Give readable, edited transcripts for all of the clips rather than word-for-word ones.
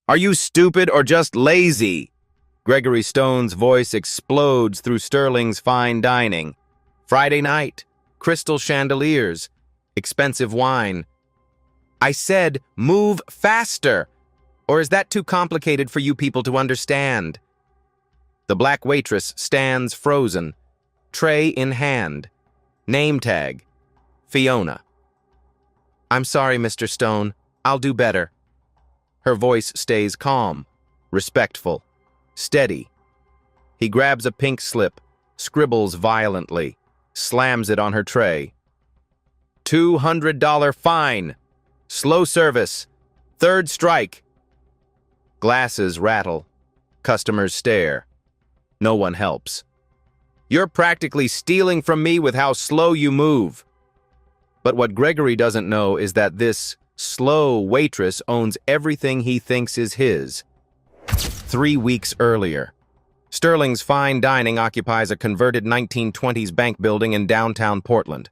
Are you stupid or just lazy? Gregory Stone's voice explodes through Sterling's fine dining. Friday night, crystal chandeliers, expensive wine. I said, move faster! Or is that too complicated for you people to understand? The black waitress stands frozen, tray in hand. Name tag, Fiona. I'm sorry, Mr. Stone. I'll do better. Her voice stays calm, respectful, steady. He grabs a pink slip, scribbles violently, slams it on her tray. $200 fine. Slow service. Third strike. Glasses rattle. Customers stare. No one helps. You're practically stealing from me with how slow you move. But what Gregory doesn't know is that this slow waitress owns everything he thinks is his. 3 weeks earlier, Sterling's fine dining occupies a converted 1920s bank building in downtown Portland.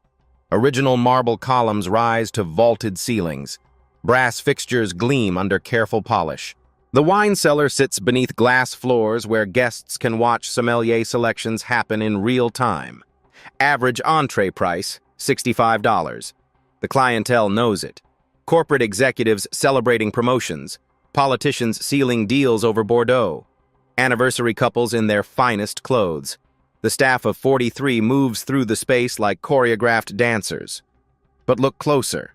Original marble columns rise to vaulted ceilings. Brass fixtures gleam under careful polish. The wine cellar sits beneath glass floors where guests can watch sommelier selections happen in real time. Average entree price, $65. The clientele knows it. Corporate executives celebrating promotions. Politicians sealing deals over Bordeaux. Anniversary couples in their finest clothes. The staff of 43 moves through the space like choreographed dancers. But look closer.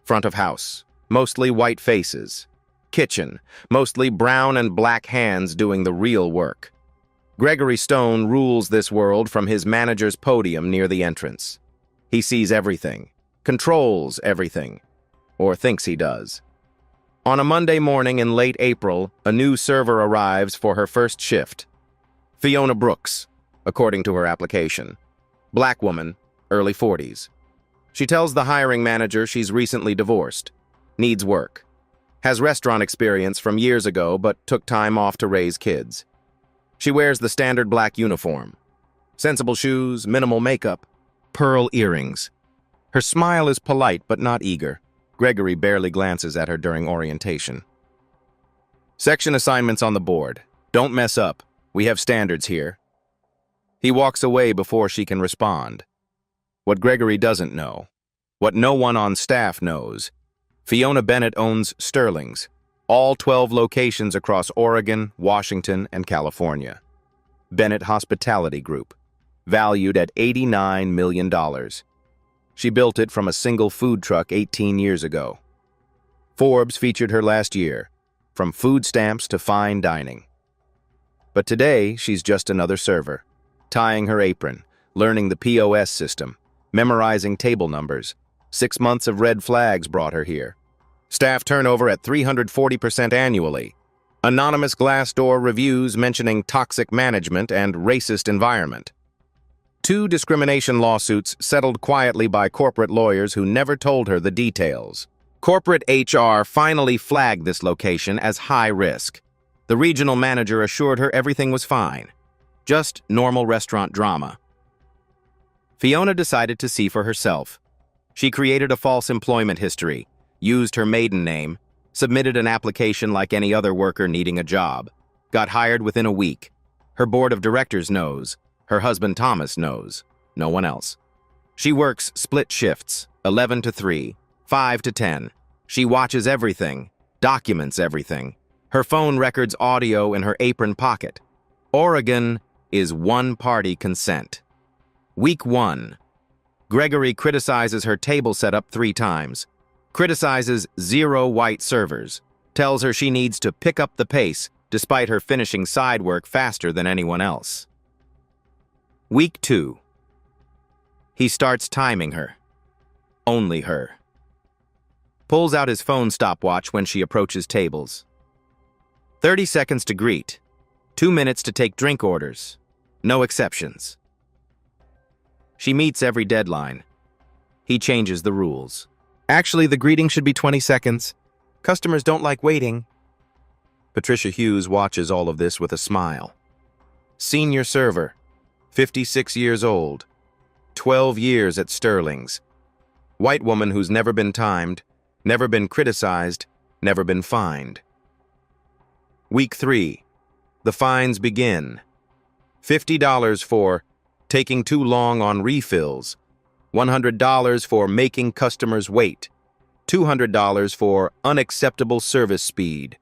Front of house. Mostly white faces. Kitchen. Mostly brown and black hands doing the real work. Gregory Stone rules this world from his manager's podium near the entrance. He sees everything. Controls everything. Or thinks he does. On a Monday morning in late April, a new server arrives for her first shift. Fiona Brooks, according to her application. Black woman, early 40s. She tells the hiring manager she's recently divorced. Needs work. Has restaurant experience from years ago, but took time off to raise kids. She wears the standard black uniform. Sensible shoes, minimal makeup, pearl earrings. Her smile is polite but not eager. Gregory barely glances at her during orientation. Section assignments on the board. Don't mess up. We have standards here. He walks away before she can respond. What Gregory doesn't know, what no one on staff knows, Fiona Bennett owns Sterling's, all 12 locations across Oregon, Washington, and California. Bennett Hospitality Group, valued at $89 million. She built it from a single food truck 18 years ago. Forbes featured her last year, from food stamps to fine dining. But today, she's just another server, tying her apron, learning the POS system, memorizing table numbers. 6 months of red flags brought her here. Staff turnover at 340% annually. Anonymous Glassdoor reviews mentioning toxic management and racist environment. 2 discrimination lawsuits settled quietly by corporate lawyers who never told her the details. Corporate HR finally flagged this location as high risk. The regional manager assured her everything was fine. Just normal restaurant drama. Fiona decided to see for herself. She created a false employment history, used her maiden name, submitted an application like any other worker needing a job, got hired within a week. Her board of directors knows. Her husband Thomas knows. No one else. She works split shifts, 11 to 3, 5 to 10. She watches everything, documents everything. Her phone records audio in her apron pocket. Oregon is one-party consent. Week 1. Gregory criticizes her table setup 3 times. Criticizes 0 white servers. Tells her she needs to pick up the pace, despite her finishing side work faster than anyone else. Week 2. He starts timing her. Only her. Pulls out his phone stopwatch when she approaches tables. 30 seconds to greet. 2 minutes to take drink orders. No exceptions. She meets every deadline. He changes the rules. Actually, the greeting should be 20 seconds. Customers don't like waiting. Patricia Hughes watches all of this with a smile. Senior server. 56 years old, 12 years at Sterling's. White woman who's never been timed, never been criticized, never been fined. Week 3. The fines begin. $50 for taking too long on refills, $100 for making customers wait, $200 for unacceptable service speed.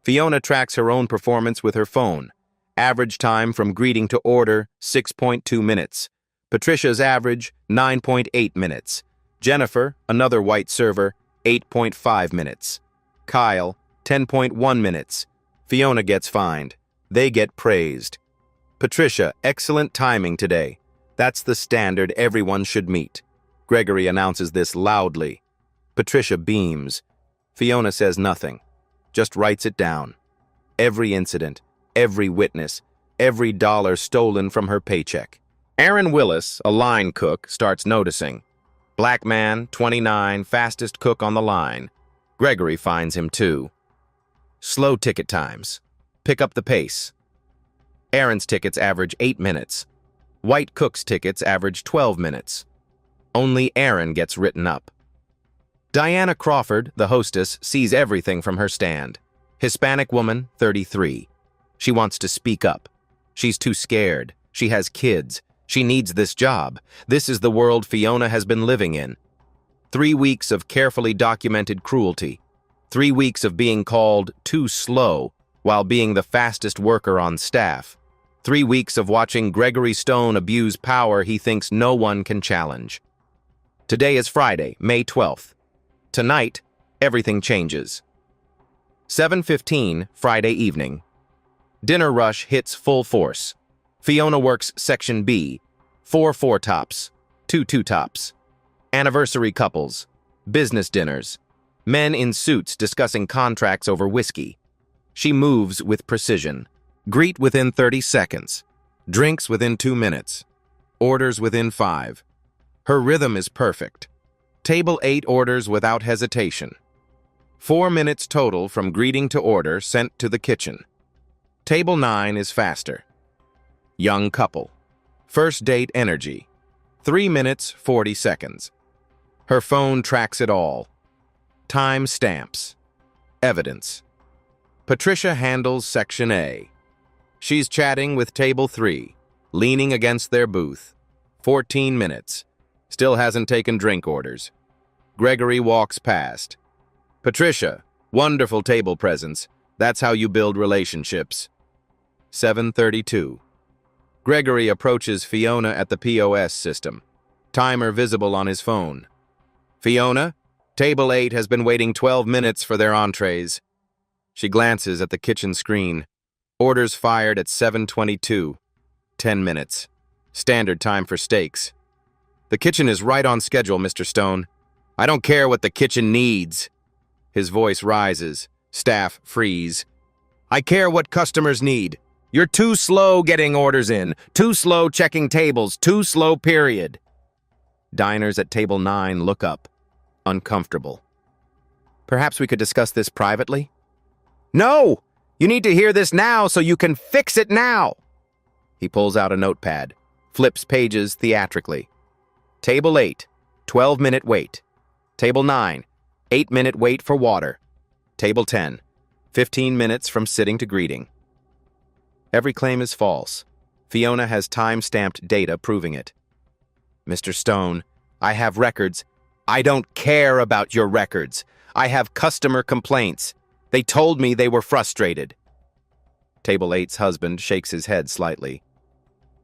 Fiona tracks her own performance with her phone. Average time from greeting to order, 6.2 minutes. Patricia's average, 9.8 minutes. Jennifer, another white server, 8.5 minutes. Kyle, 10.1 minutes. Fiona gets fined. They get praised. Patricia, excellent timing today. That's the standard everyone should meet. Gregory announces this loudly. Patricia beams. Fiona says nothing, just writes it down. Every incident, every witness, every dollar stolen from her paycheck. Aaron Willis, a line cook, starts noticing. Black man, 29, fastest cook on the line. Gregory finds him too. Slow ticket times. Pick up the pace. Aaron's tickets average 8 minutes. White cook's tickets average 12 minutes. Only Aaron gets written up. Diana Crawford, the hostess, sees everything from her stand. Hispanic woman, 33. She wants to speak up. She's too scared. She has kids. She needs this job. This is the world Fiona has been living in. 3 weeks of carefully documented cruelty. 3 weeks of being called too slow while being the fastest worker on staff. 3 weeks of watching Gregory Stone abuse power he thinks no one can challenge. Today is Friday, May 12th. Tonight, everything changes. 7:15, Friday evening. Dinner rush hits full force. Fiona works Section B, 4 four-tops, 2 two-tops. Anniversary couples, business dinners, men in suits discussing contracts over whiskey. She moves with precision. Greet within 30 seconds. Drinks within 2 minutes. Orders within 5. Her rhythm is perfect. Table 8 orders without hesitation. 4 minutes total from greeting to order sent to the kitchen. Table 9 is faster. Young couple. First date energy. 3 minutes, 40 seconds. Her phone tracks it all. Time stamps. Evidence. Patricia handles Section A. She's chatting with Table 3, leaning against their booth. 14 minutes. Still hasn't taken drink orders. Gregory walks past. Patricia, wonderful table presence. That's how you build relationships. 7:32. Gregory approaches Fiona at the POS system. Timer visible on his phone. Fiona, Table 8 has been waiting 12 minutes for their entrees. She glances at the kitchen screen. Orders fired at 7:22. 10 minutes. Standard time for steaks. The kitchen is right on schedule, Mr. Stone. I don't care what the kitchen needs. His voice rises. Staff freeze. I care what customers need. You're too slow getting orders in. Too slow checking tables. Too slow, period. Diners at Table 9 look up. Uncomfortable. Perhaps we could discuss this privately? No! You need to hear this now so you can fix it now! He pulls out a notepad, flips pages theatrically. Table 8, 12-minute wait. Table 9, 8-minute wait for water. Table 10, 15 minutes from sitting to greeting. Every claim is false. Fiona has time-stamped data proving it. Mr. Stone, I have records. I don't care about your records. I have customer complaints. They told me they were frustrated. Table 8's husband shakes his head slightly.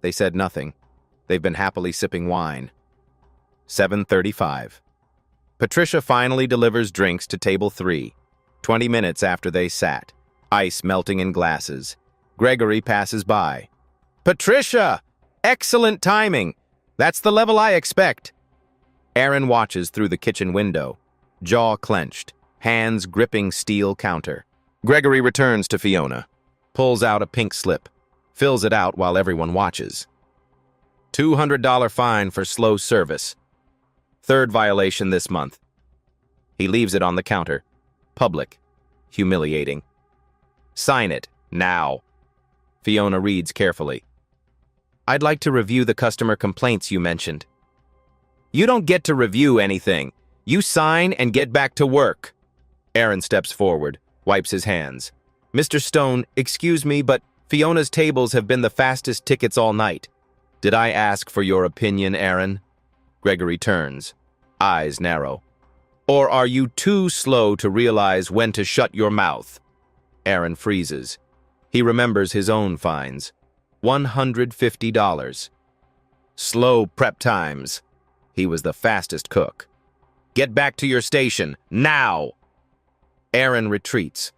They said nothing. They've been happily sipping wine. 7:35. Patricia finally delivers drinks to Table 3, 20 minutes after they sat, ice melting in glasses. Gregory passes by. Patricia! Excellent timing! That's the level I expect. Aaron watches through the kitchen window, jaw clenched, hands gripping steel counter. Gregory returns to Fiona, pulls out a pink slip, fills it out while everyone watches. $200 fine for slow service. 3rd violation this month. He leaves it on the counter. Public. Humiliating. Sign it, now. Fiona reads carefully. I'd like to review the customer complaints you mentioned. You don't get to review anything. You sign and get back to work. Aaron steps forward, wipes his hands. Mr. Stone, excuse me, but Fiona's tables have been the fastest tickets all night. Did I ask for your opinion, Aaron? Gregory turns, eyes narrow. Or are you too slow to realize when to shut your mouth? Aaron freezes. He remembers his own fines. $150. Slow prep times. He was the fastest cook. Get back to your station, now! Aaron retreats.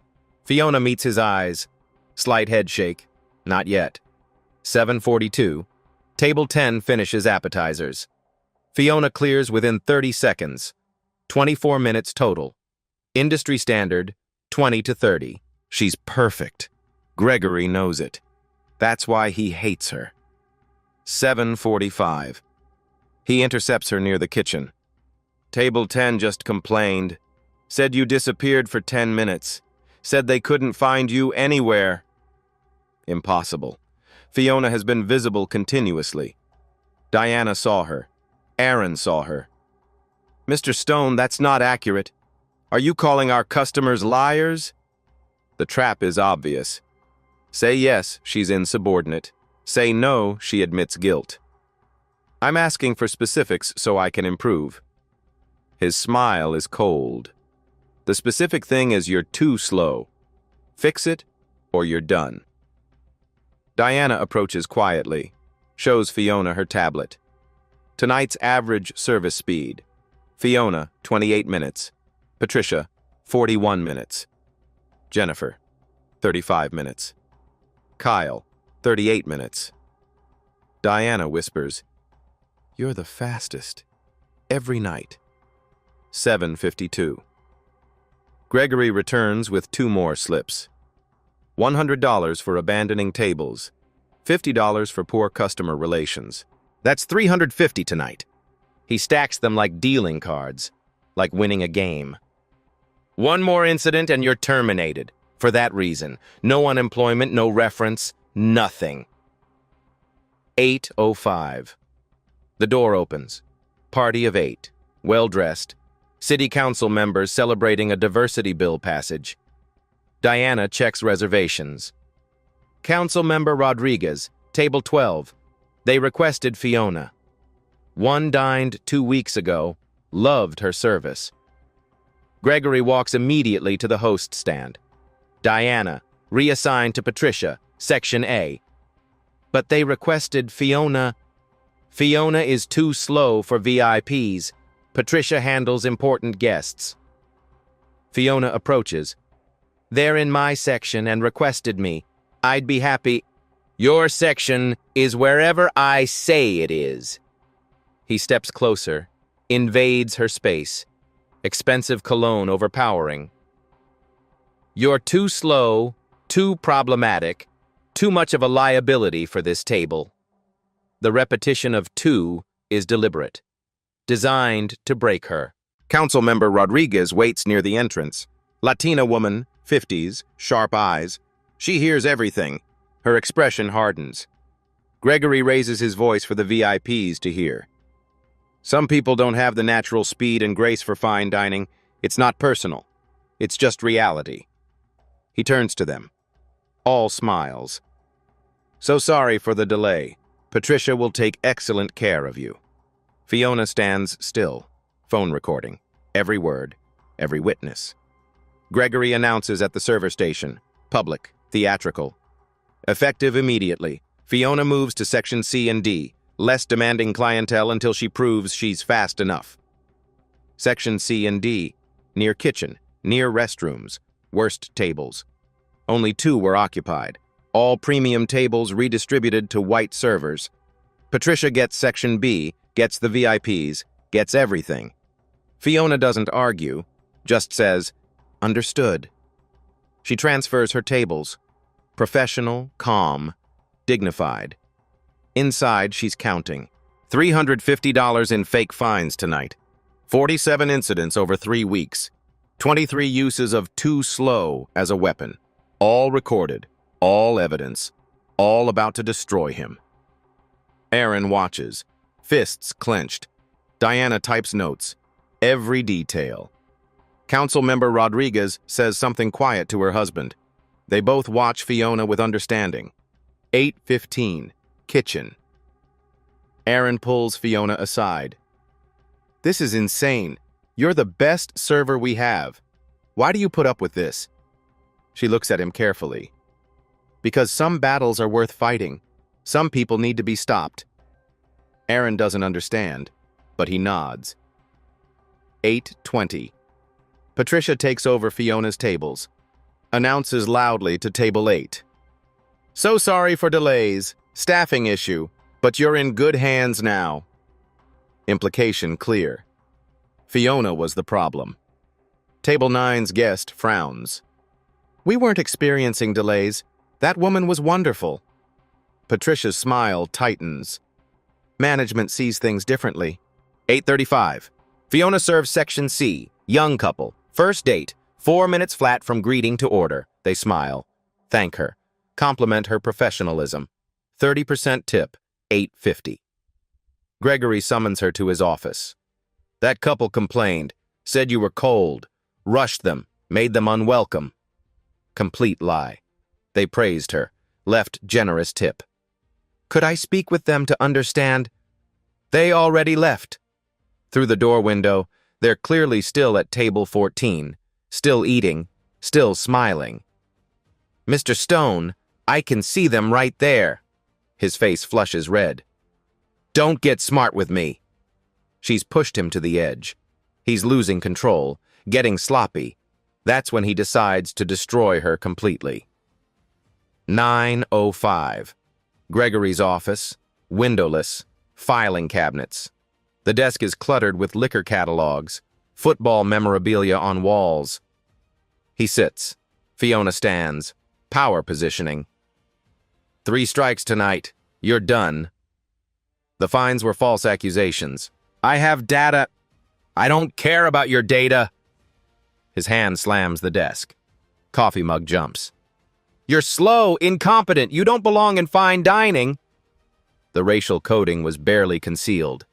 Fiona meets his eyes. Slight head shake. Not yet. 7:42. Table 10 finishes appetizers. Fiona clears within 30 seconds. 24 minutes total. Industry standard, 20 to 30. She's perfect. Gregory knows it. That's why he hates her. 7:45. He intercepts her near the kitchen. Table 10 just complained. Said you disappeared for 10 minutes. Said they couldn't find you anywhere. Impossible. Fiona has been visible continuously. Diana saw her. Aaron saw her. Mr. Stone, that's not accurate. Are you calling our customers liars? The trap is obvious. Say yes, she's insubordinate. Say no, she admits guilt. I'm asking for specifics so I can improve. His smile is cold. The specific thing is you're too slow. Fix it, or you're done. Diana approaches quietly, shows Fiona her tablet. Tonight's average service speed. Fiona, 28 minutes. Patricia, 41 minutes. Jennifer, 35 minutes. Kyle, 38 minutes. Diana whispers, "You're the fastest. Every night." 7:52. Gregory returns with 2 more slips. $100 for abandoning tables. $50 for poor customer relations. That's $350 tonight. He stacks them like dealing cards, like winning a game. One more incident and you're terminated. For that reason. No unemployment, no reference, nothing. 8:05. The door opens. Party of 8. Well-dressed. City council members celebrating a diversity bill passage. Diana checks reservations. Councilmember Rodriguez, table 12. They requested Fiona. One dined 2 weeks ago, loved her service. Gregory walks immediately to the host stand. Diana, reassigned to Patricia, Section A. But they requested Fiona. Fiona is too slow for VIPs. Patricia handles important guests. Fiona approaches. They're in my section and requested me. I'd be happy. Your section is wherever I say it is. He steps closer, invades her space. Expensive cologne overpowering. You're too slow, too problematic, too much of a liability for this table. The repetition of "too" is deliberate, designed to break her. Councilmember Rodriguez waits near the entrance. Latina woman, 50s, sharp eyes. She hears everything. Her expression hardens. Gregory raises his voice for the VIPs to hear. Some people don't have the natural speed and grace for fine dining. It's not personal. It's just reality. He turns to them. All smiles. So sorry for the delay. Patricia will take excellent care of you. Fiona stands still. Phone recording. Every word. Every witness. Gregory announces at the server station. Public. Theatrical. Effective immediately. Fiona moves to Section C and D. Less demanding clientele until she proves she's fast enough. Section C and D. Near kitchen. Near restrooms. Worst tables. Only 2 were occupied. All premium tables redistributed to white servers. Patricia gets Section B, gets the VIPs, gets everything. Fiona doesn't argue, just says, "Understood." She transfers her tables. Professional, calm, dignified. Inside, she's counting. $350 in fake fines tonight. 47 incidents over 3 weeks. 23 uses of "too slow" as a weapon. All recorded, all evidence, all about to destroy him. Aaron watches, fists clenched. Diana types notes, every detail. Councilmember Rodriguez says something quiet to her husband. They both watch Fiona with understanding. 8:15. Kitchen. Aaron pulls Fiona aside. This is insane. You're the best server we have. Why do you put up with this? She looks at him carefully. Because some battles are worth fighting. Some people need to be stopped. Aaron doesn't understand, but he nods. 8:20. Patricia takes over Fiona's tables. Announces loudly to table 8. So sorry for delays. Staffing issue. But you're in good hands now. Implication clear. Fiona was the problem. Table 9's guest frowns. We weren't experiencing delays. That woman was wonderful. Patricia's smile tightens. Management sees things differently. 8:35. Fiona serves section C. Young couple. First date. 4 minutes flat from greeting to order. They smile. Thank her. Compliment her professionalism. 30% tip. 8:50. Gregory summons her to his office. That couple complained. Said you were cold. Rushed them. Made them unwelcome. Complete lie. They praised her. Left generous tip. Could I speak with them to understand? They already left. Through the door window, they're clearly still at table 14. Still eating. Still smiling. Mr. Stone, I can see them right there. His face flushes red. Don't get smart with me. She's pushed him to the edge. He's losing control, getting sloppy. That's when he decides to destroy her completely. 9:05. Gregory's office, windowless, filing cabinets. The desk is cluttered with liquor catalogs, football memorabilia on walls. He sits. Fiona stands. Power positioning. 3 strikes tonight. You're done. The fines were false accusations. I have data. I don't care about your data. His hand slams the desk. Coffee mug jumps. You're slow, incompetent. You don't belong in fine dining. The racial coding was barely concealed.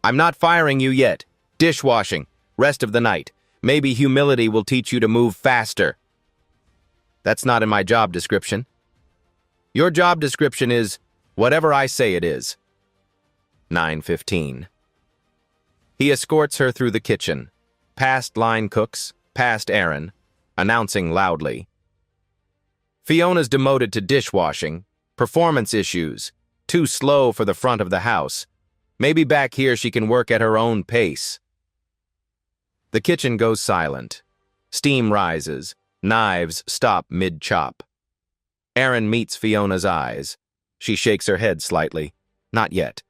I'm not firing you yet. Dishwashing. Rest of the night. Maybe humility will teach you to move faster. That's not in my job description. Your job description is whatever I say it is. 9:15. He escorts her through the kitchen, past line cooks, past Aaron, announcing loudly. Fiona's demoted to dishwashing, performance issues, too slow for the front of the house. Maybe back here she can work at her own pace. The kitchen goes silent. Steam rises. Knives stop mid-chop. Aaron meets Fiona's eyes. She shakes her head slightly. Not yet.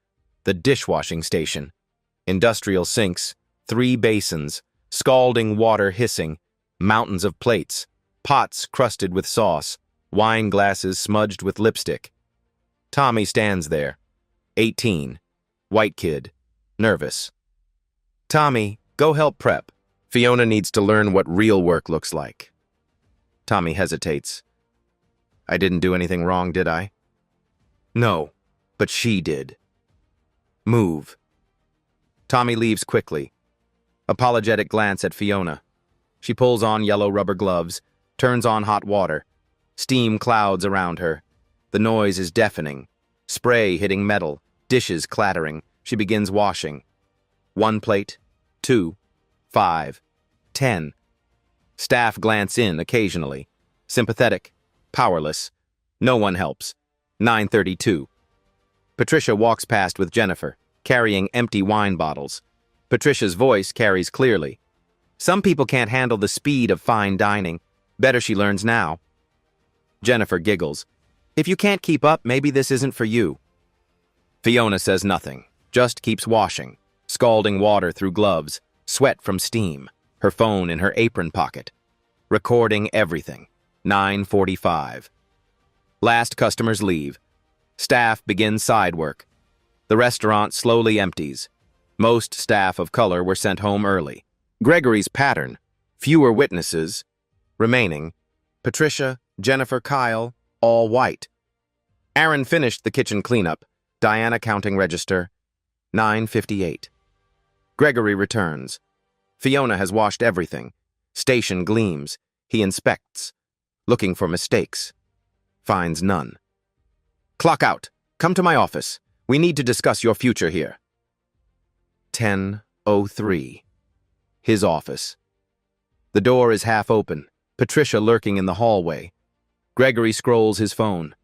The dishwashing station. Industrial sinks, 3 basins, scalding water hissing, mountains of plates, pots crusted with sauce, wine glasses smudged with lipstick. Tommy stands there. 18. White kid. Nervous. Tommy, go help prep. Fiona needs to learn what real work looks like. Tommy hesitates. I didn't do anything wrong, did I? No, but she did. Move. Tommy leaves quickly. Apologetic glance at Fiona. She pulls on yellow rubber gloves, turns on hot water. Steam clouds around her. The noise is deafening. Spray hitting metal, dishes clattering. She begins washing. 1 plate, 2, 5, 10. Staff glance in occasionally. Sympathetic, powerless. No one helps. 9:32. Patricia walks past with Jennifer, carrying empty wine bottles. Patricia's voice carries clearly. Some people can't handle the speed of fine dining. Better she learns now. Jennifer giggles. If you can't keep up, maybe this isn't for you. Fiona says nothing, just keeps washing, scalding water through gloves, sweat from steam, her phone in her apron pocket. Recording everything. 9:45. Last customers leave. Staff begins side work. The restaurant slowly empties. Most staff of color were sent home early. Gregory's pattern. Fewer witnesses. Remaining. Patricia, Jennifer, Kyle, all white. Aaron finished the kitchen cleanup. Diana counting register. 9:58. Gregory returns. Fiona has washed everything. Station gleams. He inspects. looking for mistakes. Finds none. Clock out. Come to my office. We need to discuss your future here. 10:03. His office. The door is half open. Patricia lurking in the hallway. Gregory scrolls his phone.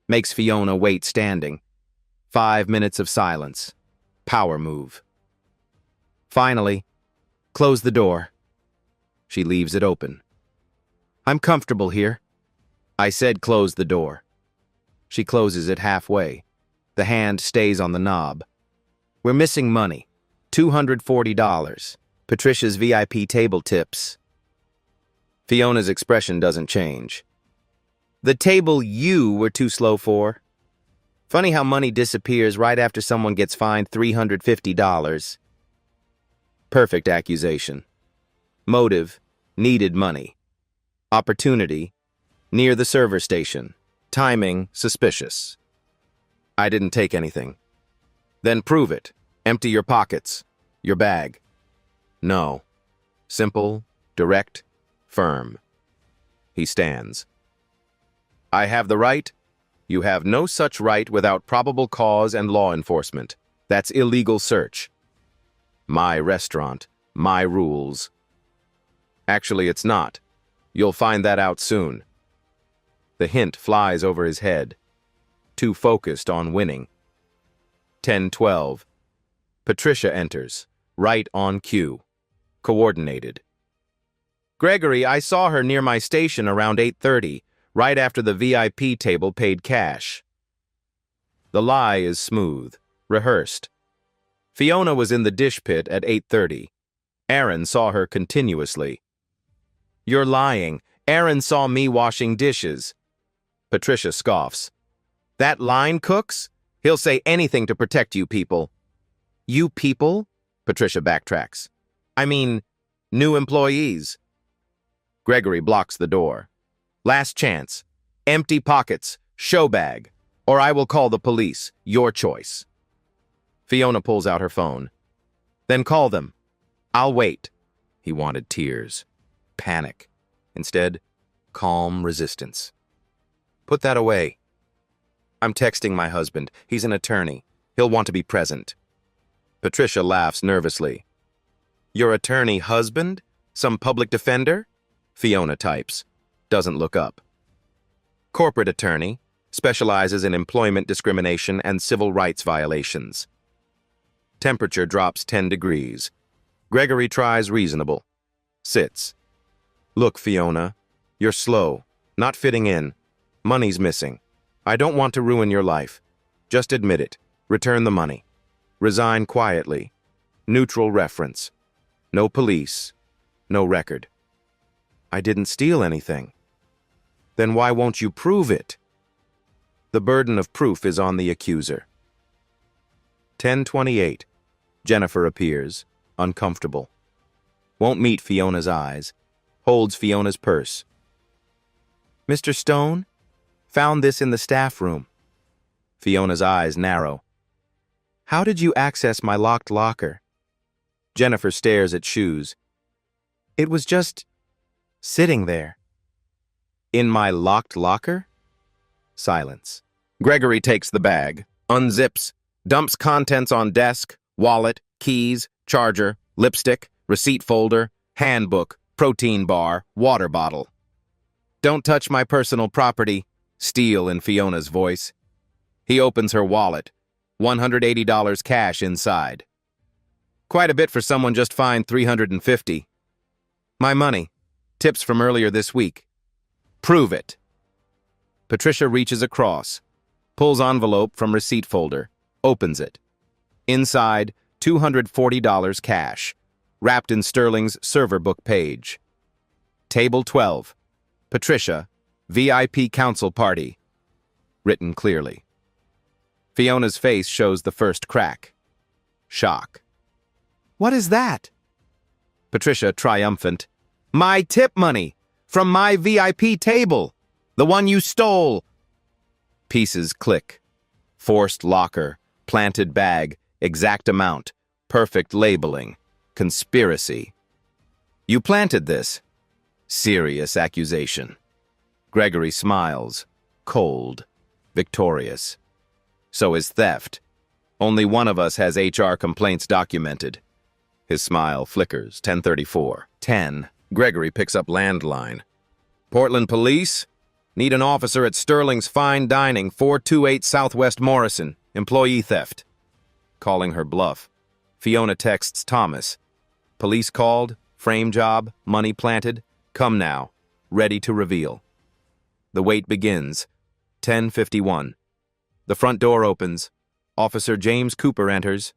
Makes Fiona wait standing. 5 minutes of silence. Power move. Finally, close the door. She leaves it open. I'm comfortable here. I said close the door. She closes it halfway. The hand stays on the knob. We're missing money. $240. Patricia's VIP table tips. Fiona's expression doesn't change. The table you were too slow for. Funny how money disappears right after someone gets fined $350. Perfect accusation. Motive, needed money. Opportunity, near the server station. Timing, suspicious. I didn't take anything. Then prove it. Empty your pockets. Your bag. No. Simple, direct, firm. He stands. I have the right. You have no such right without probable cause and law enforcement. That's illegal search. My restaurant, my rules. Actually, it's not. You'll find that out soon. The hint flies over his head. Too focused on winning. 10:12. Patricia enters, right on cue. Coordinated. Gregory, I saw her near my station around 8:30, right after the VIP table paid cash. The lie is smooth, rehearsed. Fiona was in the dish pit at 8:30. Aaron saw her continuously. You're lying. Aaron saw me washing dishes. Patricia scoffs. That line cooks? He'll say anything to protect you people. You people? Patricia backtracks. I mean, new employees. Gregory blocks the door. Last chance. Empty pockets, show bag, or I will call the police. Your choice. Fiona pulls out her phone. Then call them. I'll wait. He wanted tears. Panic. Instead, calm resistance. Put that away. I'm texting my husband. He's an attorney. He'll want to be present. Patricia laughs nervously. Your attorney husband? Some public defender? Fiona types. Doesn't look up. Corporate attorney. Specializes in employment discrimination and civil rights violations. Temperature drops 10 degrees. Gregory tries reasonable. Sits. Look, Fiona, you're slow, not fitting in. Money's missing. I don't want to ruin your life. Just admit it. Return the money. Resign quietly. Neutral reference. No police. No record. I didn't steal anything. Then why won't you prove it? The burden of proof is on the accuser. 10:28. Jennifer appears, uncomfortable. Won't meet Fiona's eyes. Holds Fiona's purse. Mr. Stone? Found this in the staff room. Fiona's eyes narrow. How did you access my locked locker? Jennifer stares at shoes. It was just sitting there. In my locked locker? Silence. Gregory takes the bag, unzips, dumps contents on desk, wallet, keys, charger, lipstick, receipt folder, handbook, protein bar, water bottle. Don't touch my personal property, steel in Fiona's voice. He opens her wallet, $180 cash inside. Quite a bit for someone just fined $350. My money, tips from earlier this week. Prove it. Patricia reaches across, pulls envelope from receipt folder, opens it. Inside, $240 cash, wrapped in Sterling's server book page. Table 12. Patricia, VIP council party. Written clearly. Fiona's face shows the first crack. Shock. What is that? Patricia, triumphant. My tip money! From my VIP table! The one you stole! Pieces click. Forced locker, planted bag, exact amount, perfect labeling, conspiracy. You planted this. Serious accusation. Gregory smiles, cold, victorious. So is theft. Only one of us has HR complaints documented. His smile flickers. 10:34. 10. Gregory picks up landline. Portland Police? Need an officer at Sterling's Fine Dining, 428 Southwest Morrison. Employee theft. Calling her bluff. Fiona texts Thomas. Police called, frame job, money planted. Come now. Ready to reveal. The wait begins. 10:51. The front door opens. Officer James Cooper enters.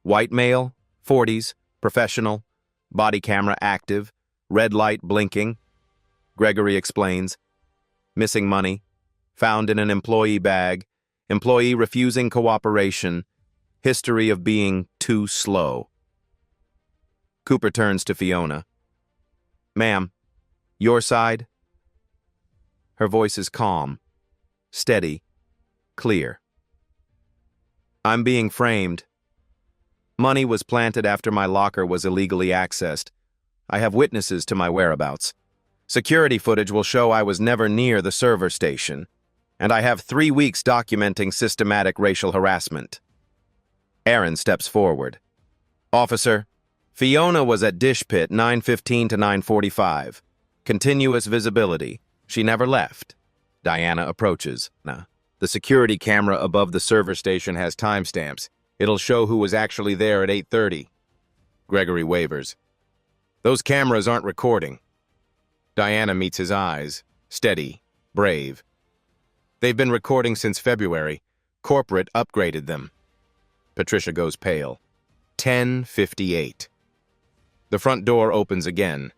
White male, 40s, professional, body camera active, red light blinking. Gregory explains. Missing money, found in an employee bag, employee refusing cooperation, history of being too slow. Cooper turns to Fiona. Ma'am, your side? Her voice is calm, steady, clear. I'm being framed. Money was planted after my locker was illegally accessed. I have witnesses to my whereabouts. Security footage will show I was never near the server station, and I have 3 weeks documenting systematic racial harassment. Aaron steps forward. Officer, Fiona was at Dish Pit 9:15 to 9:45. Continuous visibility. She never left. Diana approaches. The security camera above the server station has timestamps. It'll show who was actually there at 8:30. Gregory wavers. Those cameras aren't recording. Diana meets his eyes, steady, brave. They've been recording since February. Corporate upgraded them. Patricia goes pale. 10:58. The front door opens again.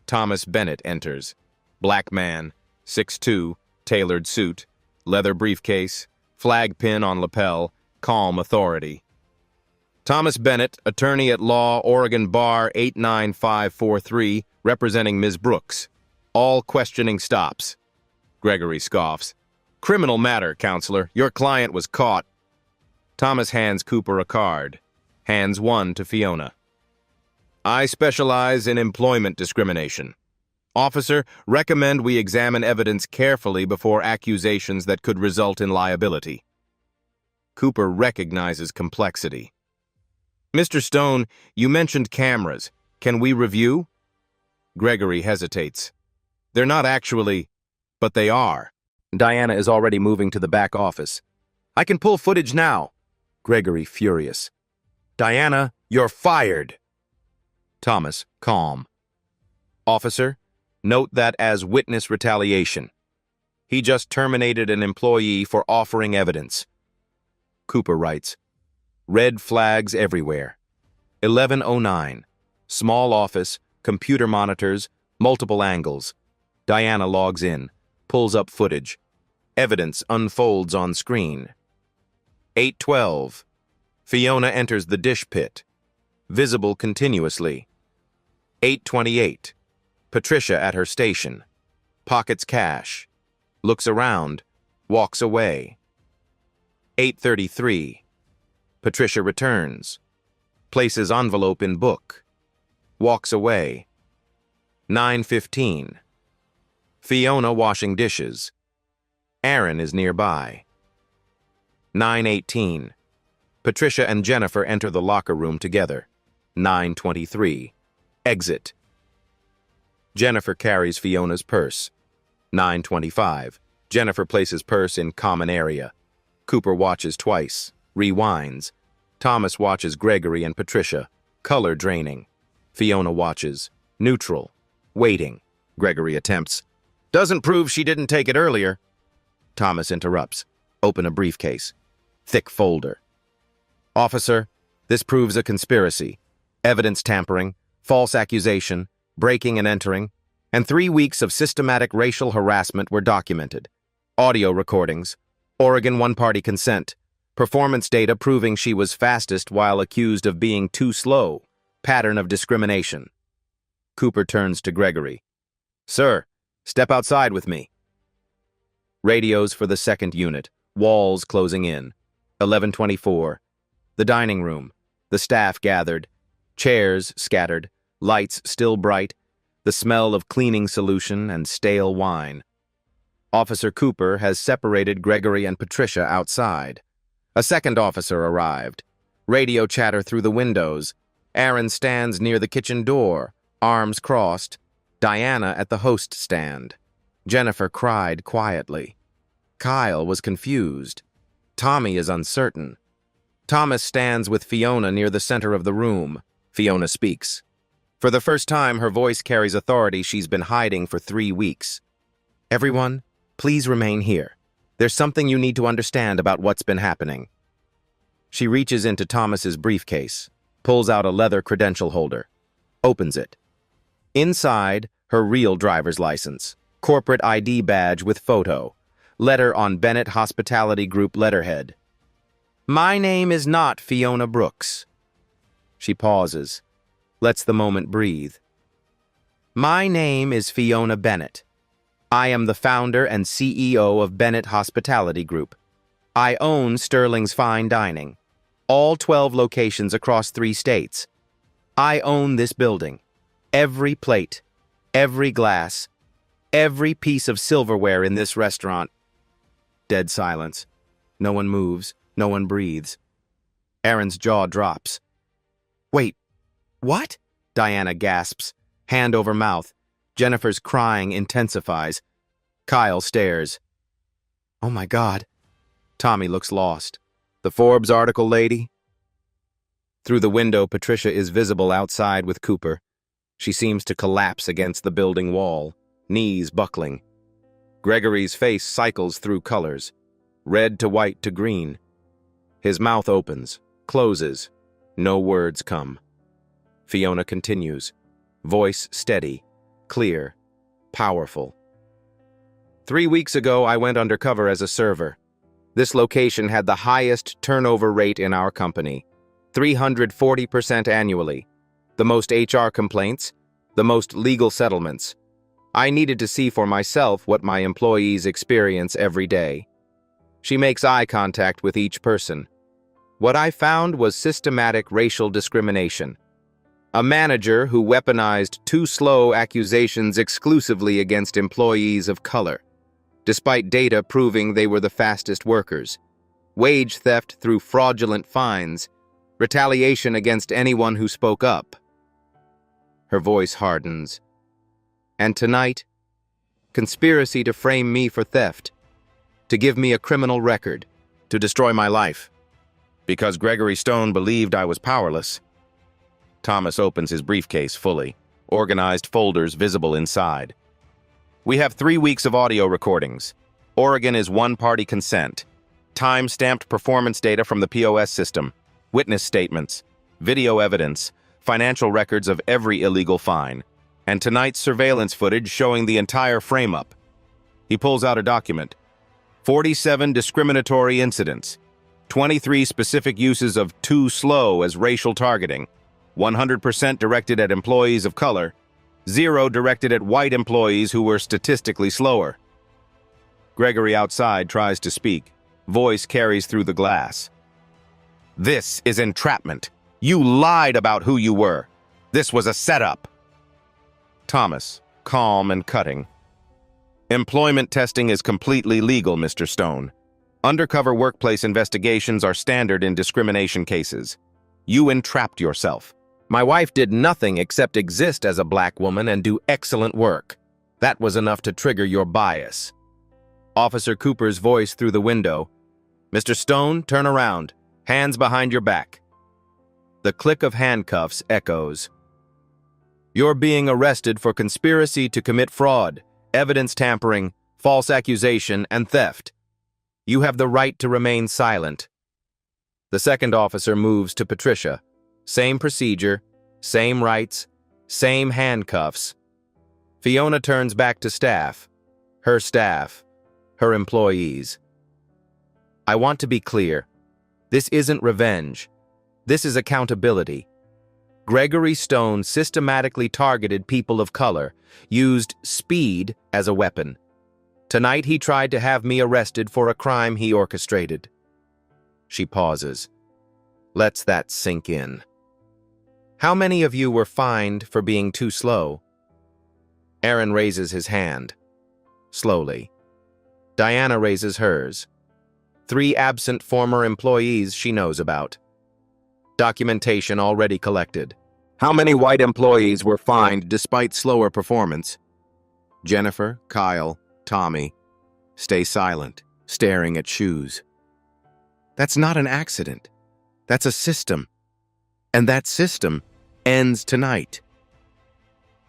Thomas Bennett enters. Black man, 6'2", tailored suit, leather briefcase, flag pin on lapel, calm authority. Thomas Bennett, attorney at law, Oregon Bar 89543, representing Ms. Brooks. All questioning stops. Gregory scoffs. Criminal matter, counselor. Your client was caught. Thomas hands Cooper a card. Hands one to Fiona. I specialize in employment discrimination. Officer, recommend we examine evidence carefully before accusations that could result in liability. Cooper recognizes complexity. Mr. Stone, you mentioned cameras. Can we review? Gregory hesitates. They're not actually, but they are. Diana is already moving to the back office. I can pull footage now. Gregory furious. Diana, you're fired. Thomas, calm. Officer, note that as witness retaliation. He just terminated an employee for offering evidence. Cooper writes, red flags everywhere. 11:09. Small office, computer monitors, multiple angles. Diana logs in, pulls up footage. Evidence unfolds on screen. 8:12. Fiona enters the dish pit. Visible continuously. 8:28. Patricia at her station. Pockets cash. Looks around. Walks away. 8:33. Patricia returns. Places envelope in book. Walks away. 9:15. Fiona washing dishes. Aaron is nearby. 9:18. Patricia and Jennifer enter the locker room together. 9:23. Exit. Jennifer carries Fiona's purse. 9:25. Jennifer places purse in common area. Cooper watches twice. Rewinds. Thomas watches Gregory and Patricia. Color draining. Fiona watches. Neutral. Waiting. Gregory attempts. Doesn't prove she didn't take it earlier. Thomas interrupts. Open a briefcase. Thick folder. Officer, this proves a conspiracy. Evidence tampering, false accusation, breaking and entering, and 3 weeks of systematic racial harassment were documented. Audio recordings, Oregon one-party consent, performance data proving she was fastest while accused of being too slow, pattern of discrimination. Cooper turns to Gregory. Sir, step outside with me. Radios for the second unit, walls closing in. 11:24. The dining room, the staff gathered, chairs scattered, lights still bright, the smell of cleaning solution and stale wine. Officer Cooper has separated Gregory and Patricia outside. A second officer arrived. Radio chatter through the windows. Aaron stands near the kitchen door, arms crossed. Diana at the host stand. Jennifer cried quietly. Kyle was confused. Tommy is uncertain. Thomas stands with Fiona near the center of the room. Fiona speaks. For the first time, her voice carries authority she's been hiding for 3 weeks. Everyone, please remain here. There's something you need to understand about what's been happening. She reaches into Thomas's briefcase, pulls out a leather credential holder, opens it. Inside, her real driver's license, corporate ID badge with photo, letter on Bennett Hospitality Group letterhead. My name is not Fiona Brooks. She pauses, lets the moment breathe. My name is Fiona Bennett. I am the founder and CEO of Bennett Hospitality Group. I own Sterling's Fine Dining, all 12 locations across 3 states. I own this building. Every plate, every glass, every piece of silverware in this restaurant. Dead silence. No one moves. No one breathes. Aaron's jaw drops. Wait, what? Diana gasps, hand over mouth. Jennifer's crying intensifies. Kyle stares. Oh my God. Tommy looks lost. The Forbes article, lady? Through the window, Patricia is visible outside with Cooper. She seems to collapse against the building wall, knees buckling. Gregory's face cycles through colors, red to white to green. His mouth opens, closes. No words come. Fiona continues, voice steady, clear, powerful. 3 weeks ago, I went undercover as a server. This location had the highest turnover rate in our company, 340% annually, the most HR complaints, the most legal settlements. I needed to see for myself what my employees experience every day. She makes eye contact with each person. What I found was systematic racial discrimination. A manager who weaponized too slow accusations exclusively against employees of color, despite data proving they were the fastest workers. Wage theft through fraudulent fines, retaliation against anyone who spoke up. Her voice hardens. And tonight, conspiracy to frame me for theft, to give me a criminal record, to destroy my life. Because Gregory Stone believed I was powerless. Thomas opens his briefcase fully, organized folders visible inside. We have 3 weeks of audio recordings. Oregon is one-party consent. Time-stamped performance data from the POS system. Witness statements. Video evidence. Financial records of every illegal fine. And tonight's surveillance footage showing the entire frame-up. He pulls out a document. 47 discriminatory incidents. 23 specific uses of too slow as racial targeting. 100% directed at employees of color. 0 directed at white employees who were statistically slower. Gregory outside tries to speak. Voice carries through the glass. This is entrapment. You lied about who you were. This was a setup. Thomas, calm and cutting. Employment testing is completely legal, Mr. Stone. Undercover workplace investigations are standard in discrimination cases. You entrapped yourself. My wife did nothing except exist as a black woman and do excellent work. That was enough to trigger your bias. Officer Cooper's voice through the window. Mr. Stone, turn around. Hands behind your back. The click of handcuffs echoes. You're being arrested for conspiracy to commit fraud, evidence tampering, false accusation, and theft. You have the right to remain silent. The second officer moves to Patricia. Same procedure, same rights, same handcuffs. Fiona turns back to staff, her employees. I want to be clear. This isn't revenge. This is accountability. Gregory Stone systematically targeted people of color, used speed as a weapon. Tonight he tried to have me arrested for a crime he orchestrated. She pauses. Lets that sink in. How many of you were fined for being too slow? Aaron raises his hand. Slowly. Diana raises hers. 3 absent former employees she knows about. Documentation already collected. How many white employees were fined despite slower performance? Jennifer, Kyle, Tommy stay silent, staring at shoes. That's not an accident. That's a system. And that system ends tonight.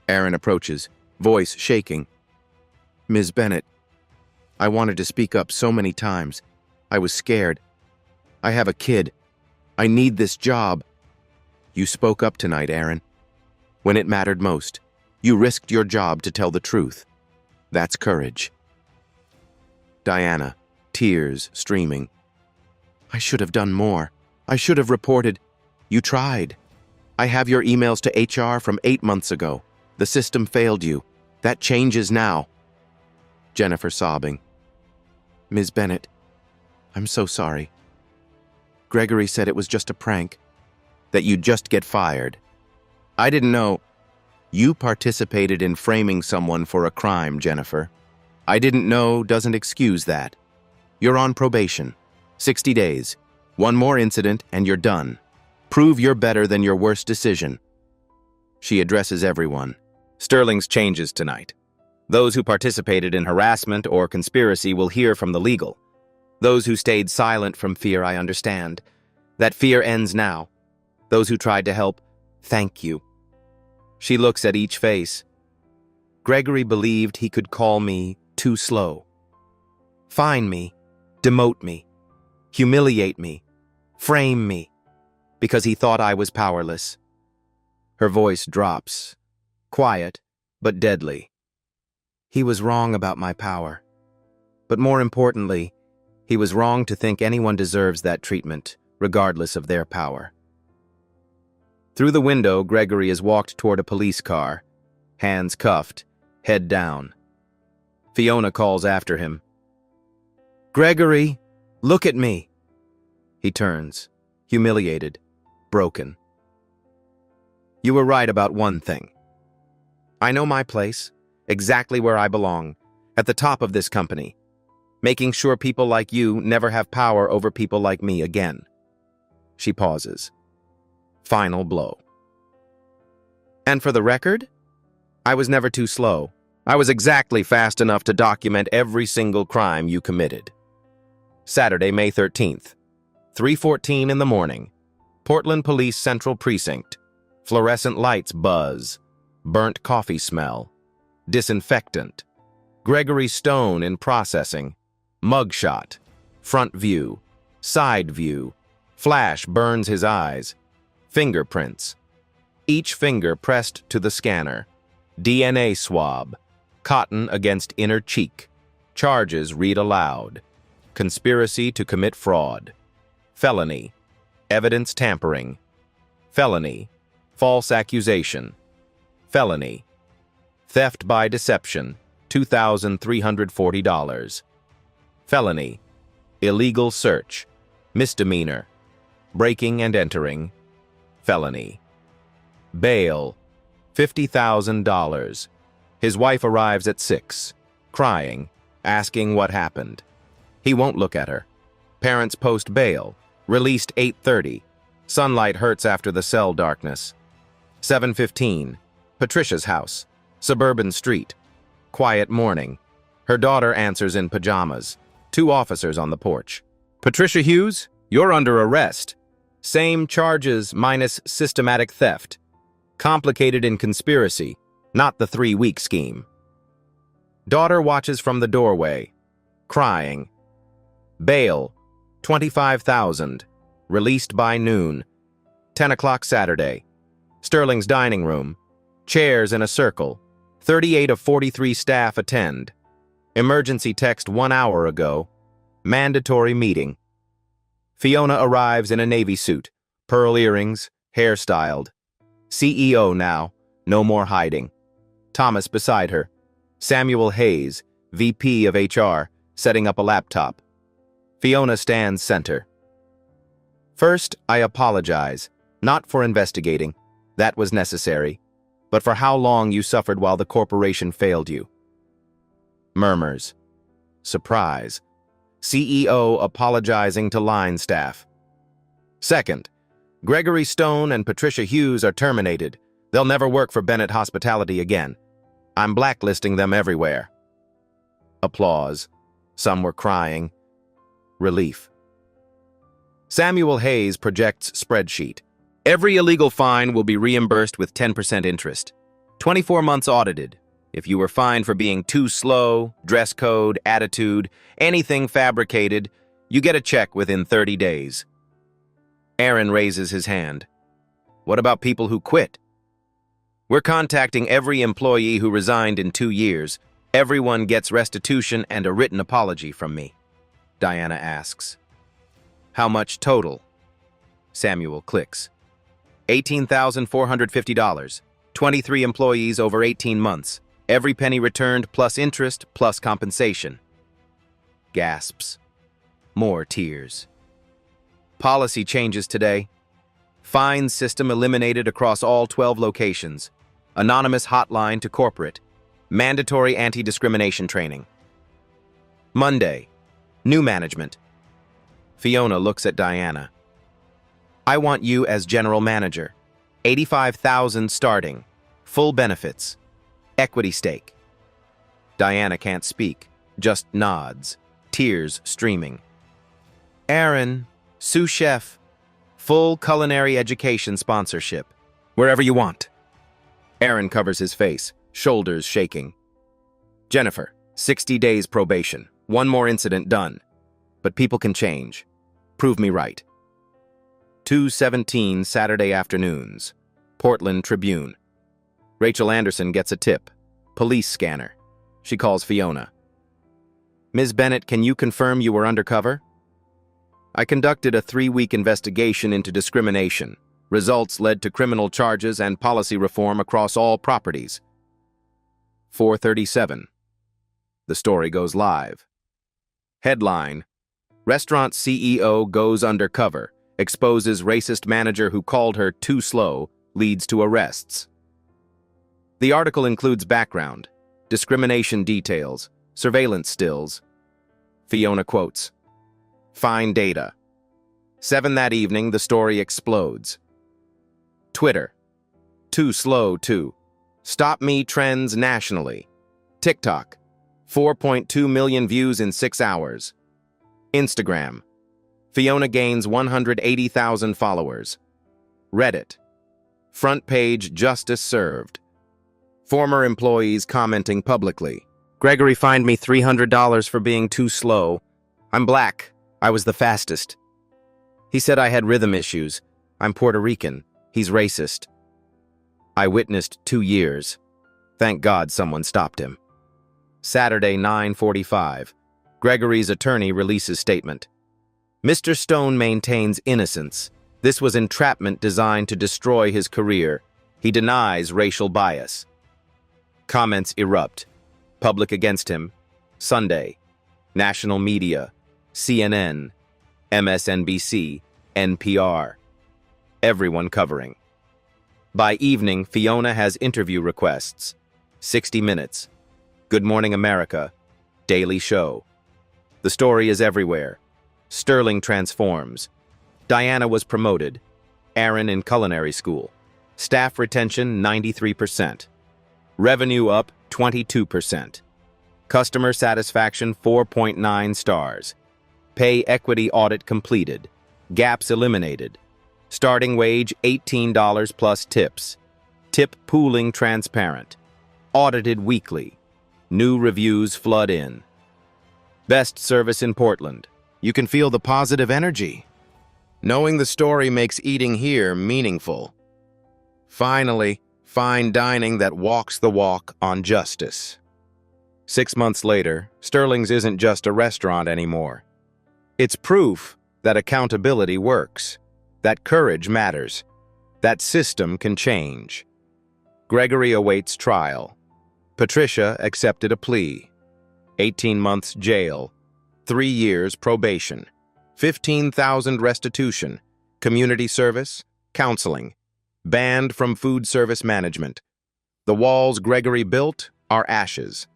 Aaron approaches, voice shaking. Ms. Bennett, I wanted to speak up so many times. I was scared. I have a kid. I need this job. You spoke up tonight, Aaron. When it mattered most, you risked your job to tell the truth. That's courage. Diana, tears streaming. I should have done more. I should have reported. You tried. I have your emails to HR from 8 months ago. The system failed you. That changes now. Jennifer sobbing. Ms. Bennett, I'm so sorry. Gregory said it was just a prank. That you'd just get fired. I didn't know. You participated in framing someone for a crime, Jennifer. I didn't know doesn't excuse that. You're on probation. 60 days. 1 more incident and you're done. Prove you're better than your worst decision. She addresses everyone. Sterling's changes tonight. Those who participated in harassment or conspiracy will hear from the legal. Those who stayed silent from fear, I understand. That fear ends now. Those who tried to help, thank you. She looks at each face. Gregory believed he could call me too slow. Fine me, demote me, humiliate me, frame me, because he thought I was powerless. Her voice drops, quiet but deadly. He was wrong about my power. But more importantly, he was wrong to think anyone deserves that treatment, regardless of their power. Through the window, Gregory is walked toward a police car, hands cuffed, head down. Fiona calls after him. Gregory, look at me. He turns, humiliated, broken. You were right about one thing. I know my place, exactly where I belong, at the top of this company, making sure people like you never have power over people like me again. She pauses. Final blow. And for the record, I was never too slow. I was exactly fast enough to document every single crime you committed. Saturday, May 13th, 3:14 in the morning. Portland Police Central Precinct. Fluorescent lights buzz. Burnt coffee smell. Disinfectant. Gregory Stone in processing. Mugshot. Front view. Side view. Flash burns his eyes. Fingerprints. Each finger pressed to the scanner. DNA swab. Cotton against inner cheek. Charges read aloud. Conspiracy to commit fraud. Felony. Evidence tampering. Felony. False accusation. Felony. Theft by deception. $2,340. Felony. Illegal search. Misdemeanor. Breaking and entering. Felony. Bail. $50,000. His wife arrives at 6, crying, asking what happened. He won't look at her. Parents post bail. Released 8:30. Sunlight hurts after the cell darkness. 7:15. Patricia's house. Suburban street. Quiet morning. Her daughter answers in pajamas. 2 officers on the porch. Patricia Hughes, you're under arrest. Same charges minus systematic theft. Complicated in conspiracy, not the 3-week scheme. Daughter watches from the doorway, crying. Bail, $25,000. Released by noon. 10 o'clock Saturday. Sterling's dining room. Chairs in a circle. 38 of 43 staff attend. Emergency text 1 hour ago. Mandatory meeting. Fiona arrives in a navy suit. Pearl earrings, hairstyled. CEO now, no more hiding. Thomas beside her. Samuel Hayes, VP of HR, setting up a laptop. Fiona stands center. First, I apologize, not for investigating. That was necessary. But for how long you suffered while the corporation failed you. Murmurs. Surprise. CEO apologizing to line staff. Second, Gregory Stone and Patricia Hughes are terminated. They'll never work for Bennett Hospitality again. I'm blacklisting them everywhere. Applause. Some were crying. Relief. Samuel Hayes projects spreadsheet. Every illegal fine will be reimbursed with 10% interest. 24 months audited. If you were fined for being too slow, dress code, attitude, anything fabricated, you get a check within 30 days. Aaron raises his hand. What about people who quit? We're contacting every employee who resigned in 2 years. Everyone gets restitution and a written apology from me. Diana asks. How much total? Samuel clicks. $18,450. 23 employees over 18 months. Every penny returned plus interest plus compensation. Gasps. More tears. Policy changes today. Fine system eliminated across all 12 locations. Anonymous hotline to corporate. Mandatory anti-discrimination training. Monday. New management. Fiona looks at Diana. I want you as general manager. $85,000 starting. Full benefits. Equity stake. Diana can't speak, just nods, tears streaming. Aaron, sous chef, full culinary education sponsorship. Wherever you want. Aaron covers his face, shoulders shaking. Jennifer, 60 days probation. One more incident done. But people can change. Prove me right. 2:17 Saturday afternoons. Portland Tribune. Rachel Anderson gets a tip. Police scanner. She calls Fiona. Ms. Bennett, can you confirm you were undercover? I conducted a 3-week investigation into discrimination. Results led to criminal charges and policy reform across all properties. 4:37. The story goes live. Headline. Restaurant CEO goes undercover. Exposes racist manager who called her too slow. Leads to arrests. The article includes background, discrimination details, surveillance stills. Fiona quotes. Fine data. 7 that evening, the story explodes. Twitter. Too slow too. Stop me trends nationally. TikTok. 4.2 million views in 6 hours. Instagram. Fiona gains 180,000 followers. Reddit. Front page justice served. Former employees commenting publicly. Gregory fined me $300 for being too slow. I'm black. I was the fastest. He said I had rhythm issues. I'm Puerto Rican. He's racist. I witnessed 2 years. Thank God someone stopped him. Saturday, 9:45. Gregory's attorney releases statement. Mr. Stone maintains innocence. This was entrapment designed to destroy his career. He denies racial bias. Comments erupt. Public against him. Sunday. National media. CNN. MSNBC. NPR. Everyone covering. By evening, Fiona has interview requests. 60 Minutes. Good Morning America. Daily Show. The story is everywhere. Sterling transforms. Diana was promoted. Aaron in culinary school. Staff retention 93%. Revenue up 22%. Customer satisfaction 4.9 stars. Pay equity audit completed. Gaps eliminated. Starting wage $18 plus tips. Tip pooling transparent. Audited weekly. New reviews flood in. Best service in Portland. You can feel the positive energy. Knowing the story makes eating here meaningful. Finally, fine dining that walks the walk on justice. 6 months later, Sterling's isn't just a restaurant anymore. It's proof that accountability works, that courage matters, that system can change. Gregory awaits trial. Patricia accepted a plea. 18 months jail, 3 years probation, 15,000 restitution, community service, counseling, banned from food service management. The walls Gregory built are ashes.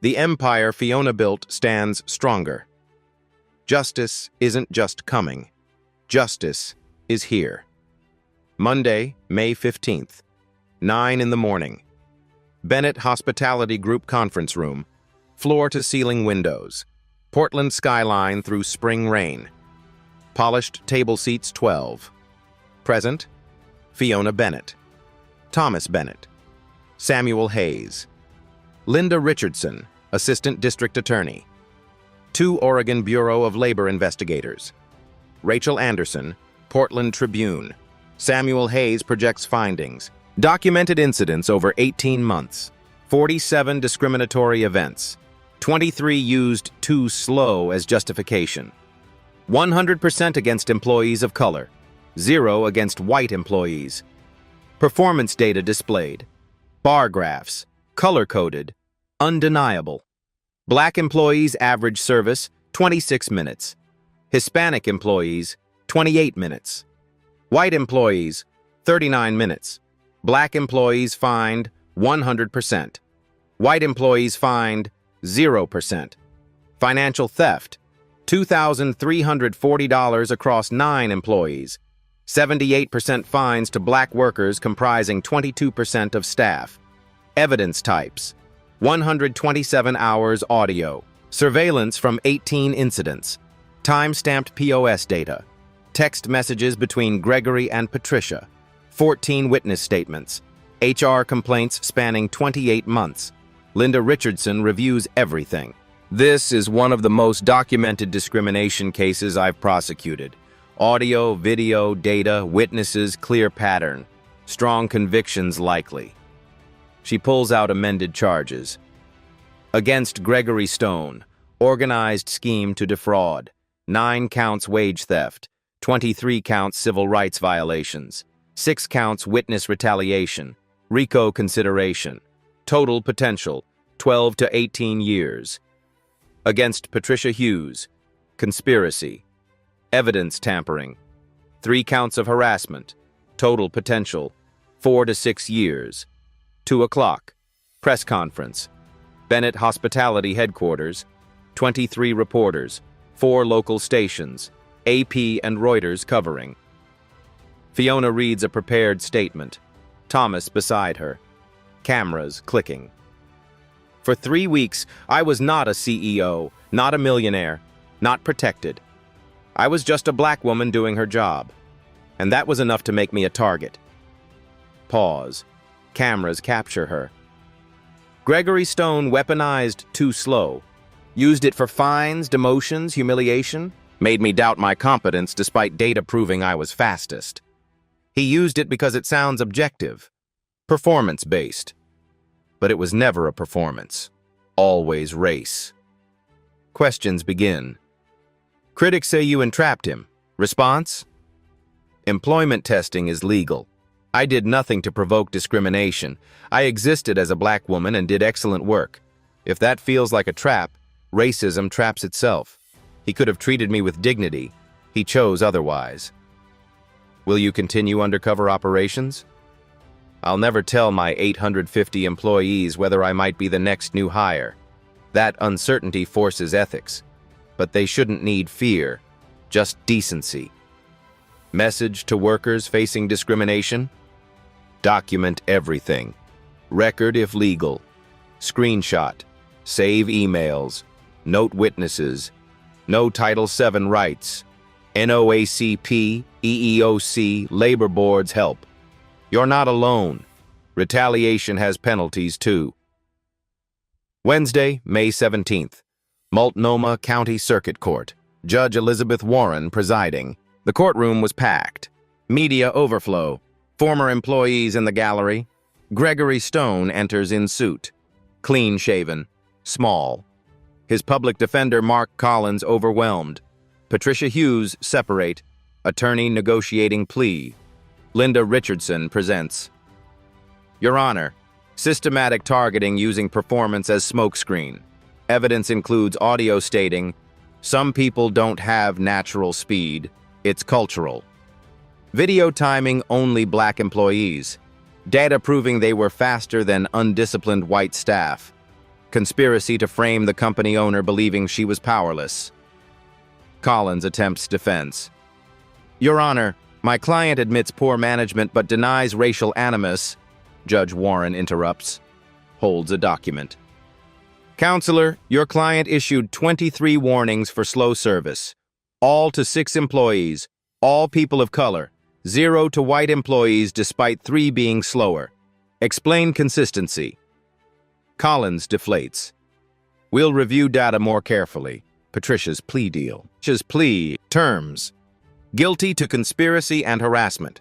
The empire Fiona built stands stronger. Justice isn't just coming. Justice is here. Monday, May 15th, 9 in the morning. Bennett Hospitality Group Conference Room, floor-to-ceiling windows, Portland skyline through spring rain. Polished table seats 12. Present, Fiona Bennett, Thomas Bennett, Samuel Hayes, Linda Richardson, Assistant District Attorney, 2 Oregon Bureau of Labor investigators, Rachel Anderson, Portland Tribune. Samuel Hayes projects findings. Documented incidents over 18 months, 47 discriminatory events, 23 used too slow as justification, 100% against employees of color, 0 against white employees. Performance data displayed. Bar graphs, color-coded, undeniable. Black employees average service, 26 minutes. Hispanic employees, 28 minutes. White employees, 39 minutes. Black employees fined, 100%. White employees fined, 0%. Financial theft, $2,340 across 9 employees. 78% fines to black workers comprising 22% of staff. Evidence types, 127 hours audio. Surveillance from 18 incidents. Time-stamped POS data. Text messages between Gregory and Patricia. 14 witness statements. HR complaints spanning 28 months. Linda Richardson reviews everything. This is one of the most documented discrimination cases I've prosecuted. Audio, video, data, witnesses, clear pattern. Strong convictions likely. She pulls out amended charges. Against Gregory Stone, organized scheme to defraud. 9 counts wage theft. 23 counts civil rights violations. 6 counts witness retaliation. RICO consideration. Total potential, 12 to 18 years. Against Patricia Hughes, conspiracy. Evidence tampering. 3 counts of harassment. Total potential, 4 to 6 years. 2 o'clock. Press conference. Bennett Hospitality Headquarters. 23 reporters. 4 local stations. AP and Reuters covering. Fiona reads a prepared statement. Thomas beside her. Cameras clicking. For 3 weeks, I was not a CEO, not a millionaire, not protected. I was just a black woman doing her job. And that was enough to make me a target. Pause. Cameras capture her. Gregory Stone weaponized too slow. Used it for fines, demotions, humiliation. Made me doubt my competence despite data proving I was fastest. He used it because it sounds objective. Performance-based. But it was never a performance. Always race. Questions begin. Critics say you entrapped him. Response? Employment testing is legal. I did nothing to provoke discrimination. I existed as a black woman and did excellent work. If that feels like a trap, racism traps itself. He could have treated me with dignity. He chose otherwise. Will you continue undercover operations? I'll never tell my 850 employees whether I might be the next new hire. That uncertainty forces ethics. But they shouldn't need fear, just decency. Message to workers facing discrimination? Document everything. Record if legal. Screenshot. Save emails. Note witnesses. No Title VII rights. NOACP, EEOC, labor boards help. You're not alone. Retaliation has penalties too. Wednesday, May 17th. Multnomah County Circuit Court. Judge Elizabeth Warren presiding. The courtroom was packed. Media overflow. Former employees in the gallery. Gregory Stone enters in suit. Clean-shaven. Small. His public defender Mark Collins overwhelmed. Patricia Hughes separate. Attorney negotiating plea. Linda Richardson presents. Your Honor, systematic targeting using performance as smokescreen. Evidence includes audio stating, "Some people don't have natural speed. It's cultural." Video timing only black employees. Data proving they were faster than undisciplined white staff. Conspiracy to frame the company owner believing she was powerless. Collins attempts defense. Your Honor, my client admits poor management but denies racial animus. Judge Warren interrupts. Holds a document. Counselor, your client issued 23 warnings for slow service. All to 6 employees, all people of color. 0 to white employees despite 3 being slower. Explain consistency. Collins deflates. We'll review data more carefully. Patricia's plea deal. Patricia's plea terms. Guilty to conspiracy and harassment.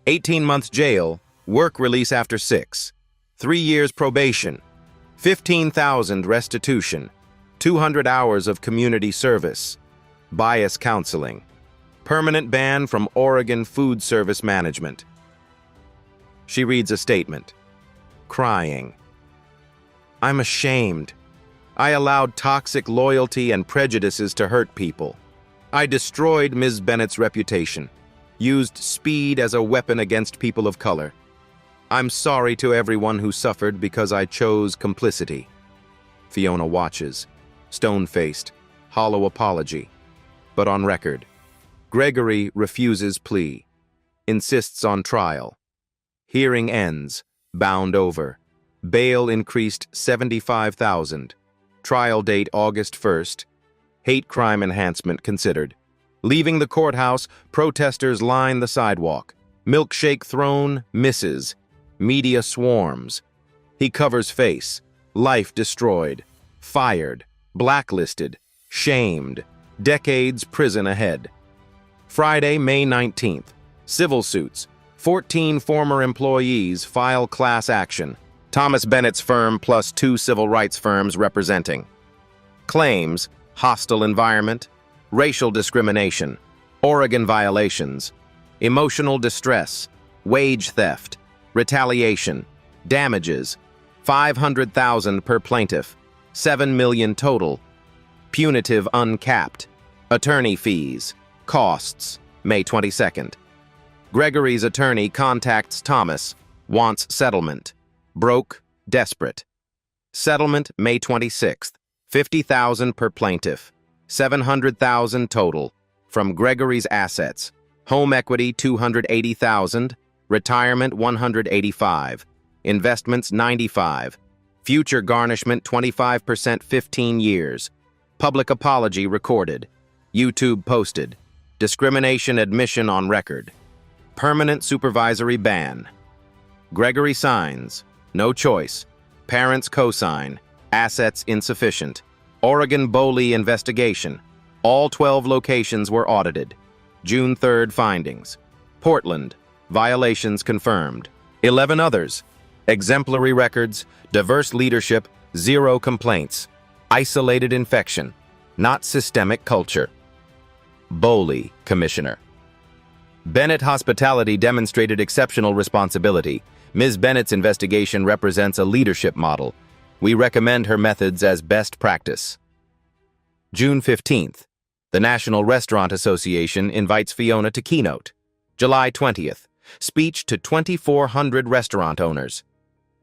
18 months jail, work release after 6. 3 years probation. 15,000 restitution. 200 hours of community service. Bias counseling. Permanent ban from Oregon Food Service Management. She reads a statement. Crying. I'm ashamed. I allowed toxic loyalty and prejudices to hurt people. I destroyed Ms. Bennett's reputation, used speed as a weapon against people of color. I'm sorry to everyone who suffered because I chose complicity. Fiona watches, stone-faced, hollow apology. But on record, Gregory refuses plea, insists on trial. Hearing ends, bound over. Bail increased $75,000. Trial date August 1st. Hate crime enhancement considered. Leaving the courthouse, protesters line the sidewalk. Milkshake thrown, misses. Media swarms. He covers face. Life destroyed. Fired. Blacklisted. Shamed. Decades prison ahead. Friday, May 19th. Civil suits. 14 former employees file class action. Thomas Bennett's firm plus 2 civil rights firms representing. Claims: hostile environment, racial discrimination, Oregon violations, emotional distress, wage theft, retaliation, damages, $500,000 per plaintiff, $7 million total, punitive uncapped, attorney fees, costs, May 22nd. Gregory's attorney contacts Thomas, wants settlement. Broke, desperate. Settlement May 26th, $50,000 per plaintiff, $700,000 total, from Gregory's assets. Home equity $280,000, retirement $185,000, investments $95,000, future garnishment 25% 15 years. Public apology recorded. YouTube posted. Discrimination admission on record. Permanent supervisory ban. Gregory signs. No choice. Parents co-sign. Assets insufficient. Oregon BOLI investigation. All 12 locations were audited. June 3rd findings. Portland. Violations confirmed. 11 others. Exemplary records. Diverse leadership. 0 complaints. Isolated infection. Not systemic culture. BOLI Commissioner. Bennett Hospitality demonstrated exceptional responsibility. Ms. Bennett's investigation represents a leadership model. We recommend her methods as best practice. June 15th. The National Restaurant Association invites Fiona to keynote. July 20th. Speech to 2,400 restaurant owners.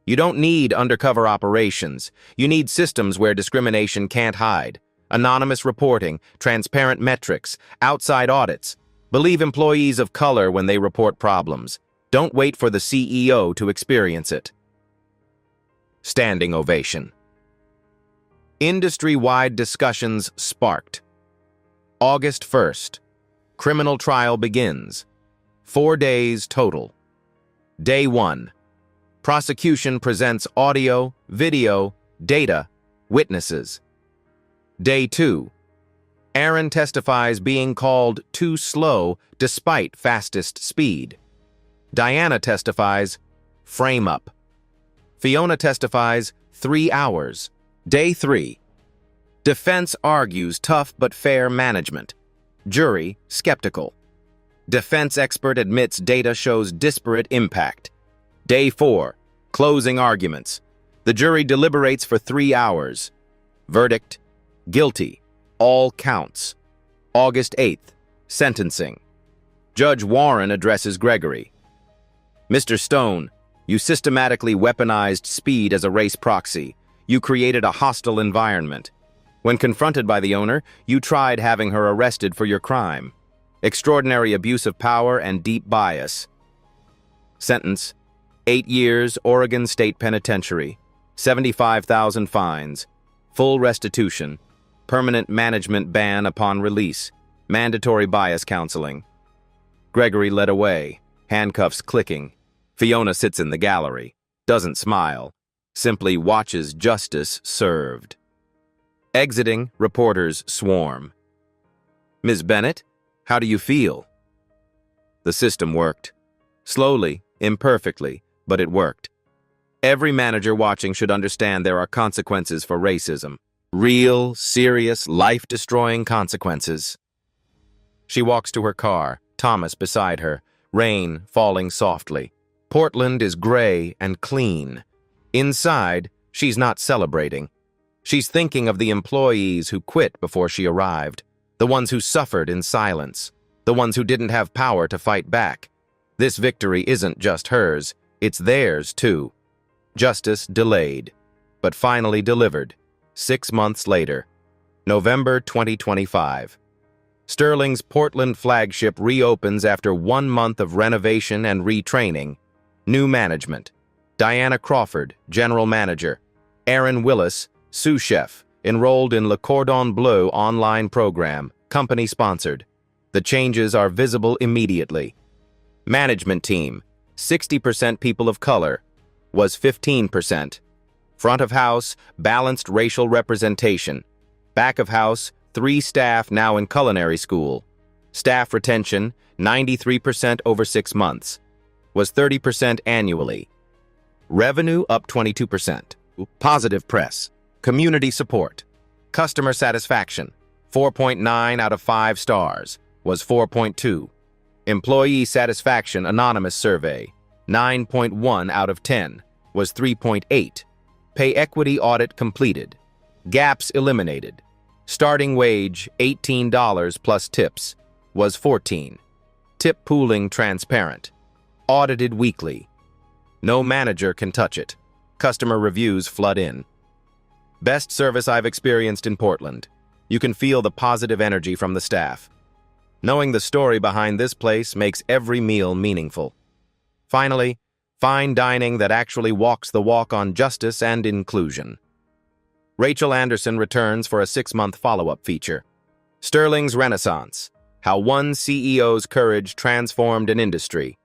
You don't need undercover operations. You need systems where discrimination can't hide. Anonymous reporting, transparent metrics, outside audits. Believe employees of color when they report problems. Don't wait for the CEO to experience it. Standing ovation. Industry-wide discussions sparked. August 1st. Criminal trial begins. 4 days total. Day 1. Prosecution presents audio, video, data, witnesses. Day 2. Aaron testifies being called too slow despite fastest speed. Diana testifies, frame up. Fiona testifies, 3 hours. Day 3. Defense argues tough but fair management. Jury, skeptical. Defense expert admits data shows disparate impact. Day 4. Closing arguments. The jury deliberates for 3 hours. Verdict, guilty. All counts. August 8th. Sentencing. Judge Warren addresses Gregory. Mr. Stone, you systematically weaponized speed as a race proxy. You created a hostile environment. When confronted by the owner, you tried having her arrested for your crime. Extraordinary abuse of power and deep bias. Sentence: 8 years, Oregon State Penitentiary. 75,000 fines. Full restitution. Permanent management ban upon release. Mandatory bias counseling. Gregory led away, handcuffs clicking. Fiona sits in the gallery, doesn't smile, simply watches justice served. Exiting, reporters swarm. Ms. Bennett, how do you feel? The system worked. Slowly, imperfectly, but it worked. Every manager watching should understand there are consequences for racism. Real, serious, life-destroying consequences. She walks to her car, Thomas beside her, rain falling softly. Portland is gray and clean. Inside, she's not celebrating. She's thinking of the employees who quit before she arrived, the ones who suffered in silence, the ones who didn't have power to fight back. This victory isn't just hers, it's theirs too. Justice delayed, but finally delivered, 6 months later, November 2025. Sterling's Portland flagship reopens after 1 month of renovation and retraining. New management: Diana Crawford, general manager; Aaron Willis, sous chef, enrolled in Le Cordon Bleu online program, company sponsored. The changes are visible immediately. Management team: 60% people of color, was 15%. Front of house, balanced racial representation. Back of house, 3 staff now in culinary school. Staff retention, 93% over 6 months. Was 30% annually. Revenue up 22%. Positive press. Community support. Customer satisfaction, 4.9 out of 5 stars. Was 4.2. Employee satisfaction anonymous survey, 9.1 out of 10. Was 3.8. Pay equity audit completed. Gaps eliminated. Starting wage, $18 plus tips, was 14. Tip pooling transparent. Audited weekly. No manager can touch it. Customer reviews flood in. Best service I've experienced in Portland. You can feel the positive energy from the staff. Knowing the story behind this place makes every meal meaningful. Finally, fine dining that actually walks the walk on justice and inclusion. Rachel Anderson returns for a 6-month follow-up feature. Sterling's Renaissance: How One CEO's Courage Transformed an Industry.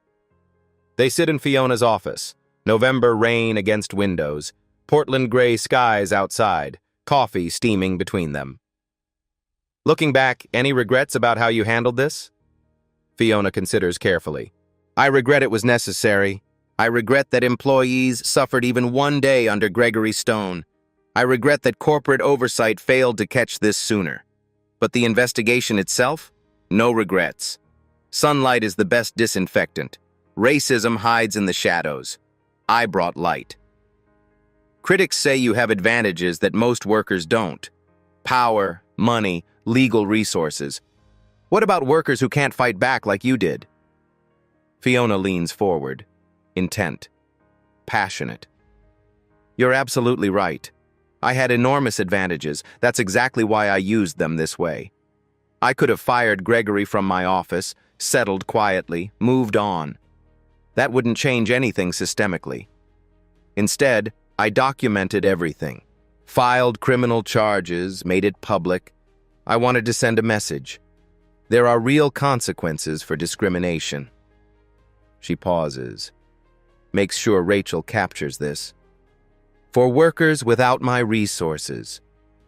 They sit in Fiona's office. November rain against windows. Portland gray skies outside. Coffee steaming between them. Looking back, any regrets about how you handled this? Fiona considers carefully. I regret it was necessary. I regret that employees suffered even one day under Gregory Stone. I regret that corporate oversight failed to catch this sooner. But the investigation itself? No regrets. Sunlight is the best disinfectant. Racism hides in the shadows. I brought light. Critics say you have advantages that most workers don't. Power, money, legal resources. What about workers who can't fight back like you did? Fiona leans forward, intent, passionate. You're absolutely right. I had enormous advantages. That's exactly why I used them this way. I could have fired Gregory from my office, settled quietly, moved on. That wouldn't change anything systemically. Instead, I documented everything. Filed criminal charges, made it public. I wanted to send a message. There are real consequences for discrimination. She pauses, makes sure Rachel captures this. For workers without my resources,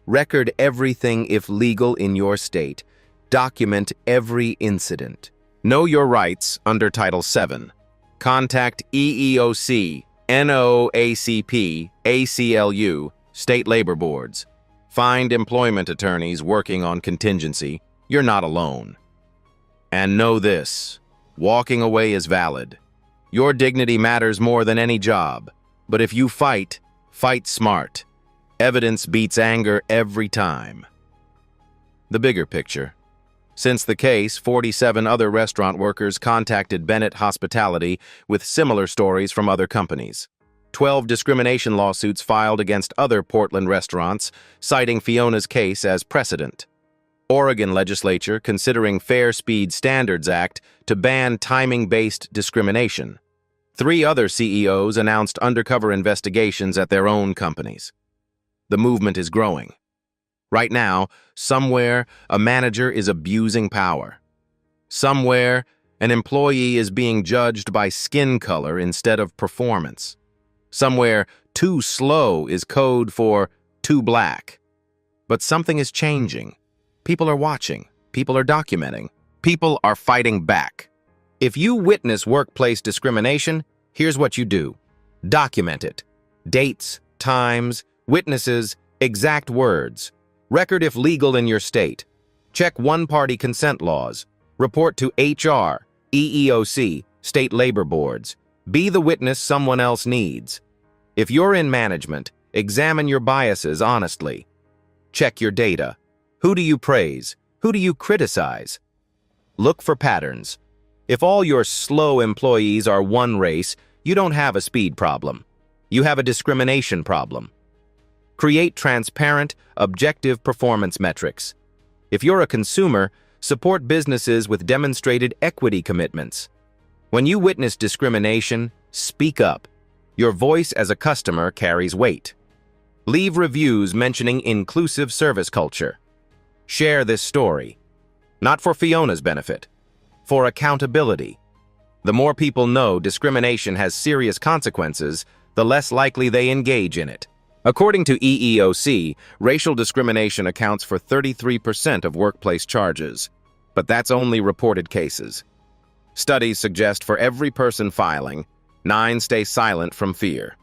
record everything if legal in your state. Document every incident. Know your rights under Title VII. Contact EEOC, NOACP, ACLU, state labor boards. Find employment attorneys working on contingency. You're not alone. And know this, walking away is valid. Your dignity matters more than any job. But if you fight, fight smart. Evidence beats anger every time. The bigger picture. Since the case, 47 other restaurant workers contacted Bennett Hospitality with similar stories from other companies. 12 discrimination lawsuits filed against other Portland restaurants, citing Fiona's case as precedent. Oregon legislature considering Fair Speed Standards Act to ban timing-based discrimination. 3 other CEOs announced undercover investigations at their own companies. The movement is growing. Right now, somewhere, a manager is abusing power. Somewhere, an employee is being judged by skin color instead of performance. Somewhere, too slow is code for too black. But something is changing. People are watching. People are documenting. People are fighting back. If you witness workplace discrimination, here's what you do. Document it. Dates, times, witnesses, exact words. Record if legal in your state. Check one-party consent laws. Report to HR, EEOC, state labor boards. Be the witness someone else needs. If you're in management, examine your biases honestly. Check your data. Who do you praise? Who do you criticize? Look for patterns. If all your slow employees are one race, you don't have a speed problem. You have a discrimination problem. Create transparent, objective performance metrics. If you're a consumer, support businesses with demonstrated equity commitments. When you witness discrimination, speak up. Your voice as a customer carries weight. Leave reviews mentioning inclusive service culture. Share this story. Not for Fiona's benefit, for accountability. The more people know discrimination has serious consequences, the less likely they engage in it. According to EEOC, racial discrimination accounts for 33% of workplace charges, but that's only reported cases. Studies suggest for every person filing, 9 stay silent from fear.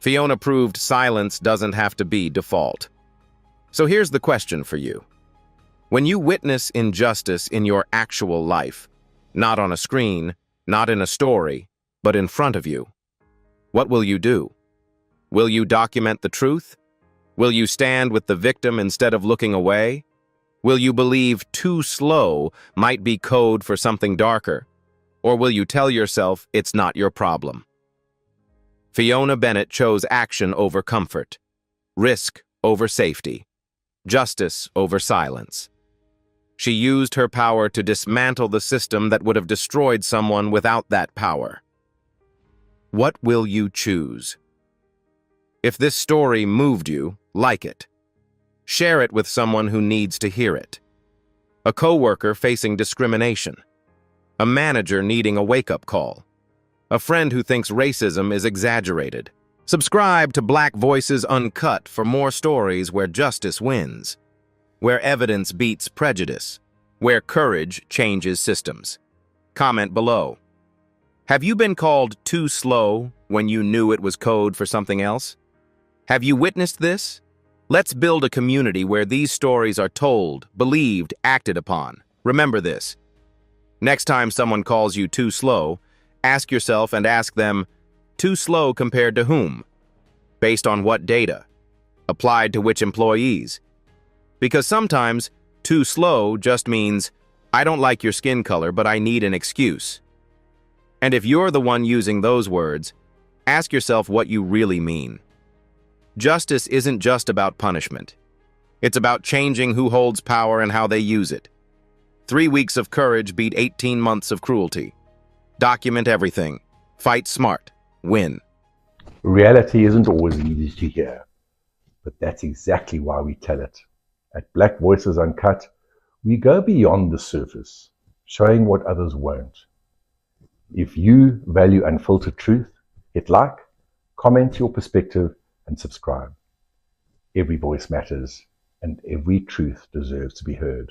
Fiona proved silence doesn't have to be default. So here's the question for you. When you witness injustice in your actual life, not on a screen, not in a story, but in front of you, what will you do? Will you document the truth? Will you stand with the victim instead of looking away? Will you believe too slow might be code for something darker? Or will you tell yourself it's not your problem? Fiona Bennett chose action over comfort, risk over safety, justice over silence. She used her power to dismantle the system that would have destroyed someone without that power. What will you choose? If this story moved you, like it. Share it with someone who needs to hear it. A coworker facing discrimination. A manager needing a wake-up call. A friend who thinks racism is exaggerated. Subscribe to Black Voices Uncut for more stories where justice wins, where evidence beats prejudice, where courage changes systems. Comment below. Have you been called too slow when you knew it was code for something else? Have you witnessed this? Let's build a community where these stories are told, believed, acted upon. Remember this. Next time someone calls you too slow, ask yourself and ask them, too slow compared to whom? Based on what data? Applied to which employees? Because sometimes, too slow just means, I don't like your skin color, but I need an excuse. And if you're the one using those words, ask yourself what you really mean. Justice isn't just about punishment. It's about changing who holds power and how they use it. 3 weeks of courage beat 18 months of cruelty. Document everything. Fight smart. Win. Reality isn't always easy to hear, but that's exactly why we tell it. At Black Voices Uncut, we go beyond the surface, showing what others won't. If you value unfiltered truth, hit like, comment your perspective, and subscribe. Every voice matters, and every truth deserves to be heard.